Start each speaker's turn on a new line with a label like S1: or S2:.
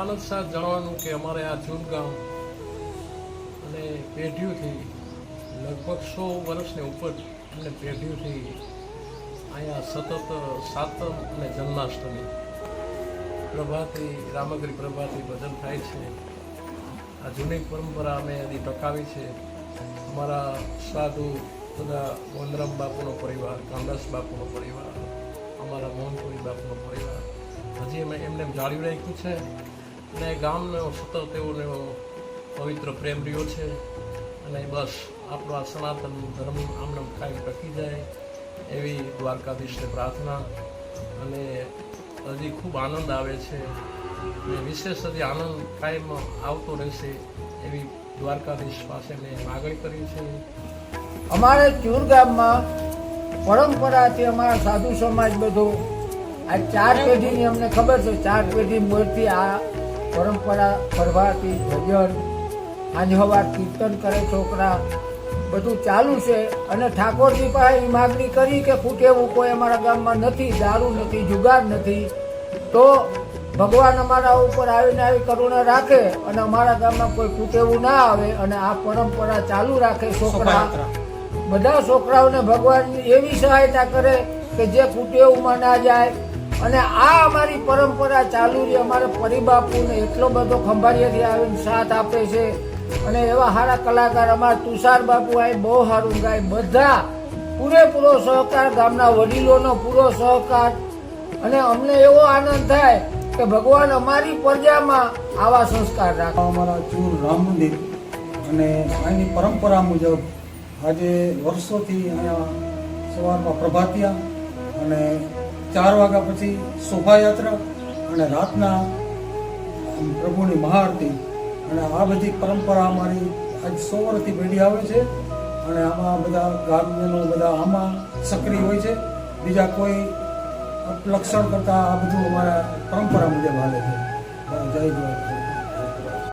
S1: આનંદ સાથે જણાવવાનું કે અમારે આ જૂન ગામ અને પેઢીઓથી લગભગ 100 વર્ષની ઉપર અને પેઢીઓથી અહીંયા સતત સાતમ અને જન્માષ્ટમી પ્રભાતી રામગરી પ્રભાતી ભજન થાય છે. આ જૂની પરંપરા અમે હજી ટકાવી છે. અમારા સાધુ બધા વનરામ બાપુનો પરિવાર, કામદાસ બાપુનો પરિવાર, અમારા મોહનપુરી બાપુનો પરિવાર હજી અમે એમને જાળવી રાખ્યું છે અને ગામનો સતત એવો પવિત્ર પ્રેમ રહ્યો છે. અને બસ આપણો આ સનાતન ધર્મ આમને કાંઈ ટકી જાય એવી દ્વારકાધીશને પ્રાર્થના. અને હજી ખૂબ આનંદ આવે છે અને વિશેષ હજી આનંદ કાયમ આવતો રહેશે એવી દ્વારકાધીશ પાસે મેં માગણી કરી છે.
S2: અમારે ચૂર ગામમાં પરંપરાથી અમારા સાધુ સમાજ બધો આ 4 પેઢીની અમને ખબર છે. 4 પેઢી મૂળથી આ પરંપરા પ્રભાતી ભજન આંજહવાર કીર્તન કરે છોકરા બધું ચાલુ છે. અને ઠાકોરજી પાસે માગણી કરી કે ફૂટેવું કોઈ અમારા ગામમાં નથી, દારૂ નથી, જુગાર નથી, તો ભગવાન અમારા ઉપર આવીને આવી કરુણા રાખે અને અમારા ગામમાં કોઈ ફૂટેવું ના આવે અને આ પરંપરા ચાલુ રાખે. છોકરા બધા છોકરાઓને ભગવાન એવી સહાયતા કરે કે જે ફૂટેવુંમાં ના જાય. અને આ અમારી પરંપરા ચાલુ રહી. અમારા પરિબાપુને એટલો બધો ખંભાળિયાથી આવીને સાથ આપે છે અને એવા સારા કલાકાર અમારા તુષાર બાપુ આ બહુ સારું ગાય. બધા પૂરેપૂરો સહકાર, ગામના વડીલોનો પૂરો સહકાર. અને અમને એવો આનંદ થાય કે ભગવાન અમારી પ્રજામાં આવા સંસ્કાર રાખે.
S3: અમારા ચૂર રામ મંદિર અને અહીંની પરંપરા મુજબ આજે વર્ષોથી અહીંયા સવારમાં પ્રભાતિયા અને 4 વાગ્યા પછી શોભાયાત્રા અને રાતના પ્રભુની મહાઆરતી અને આ બધી પરંપરા અમારી આજ 100 વર્ષથી પેઢી આવે છે. અને આમાં બધા ગામજનો બધા આમાં સક્રિય હોય છે. બીજા કોઈ લક્ષણ કરતાં આ બધું અમારા પરંપરા મુજબ હાલે છે. જય દ્વારકા.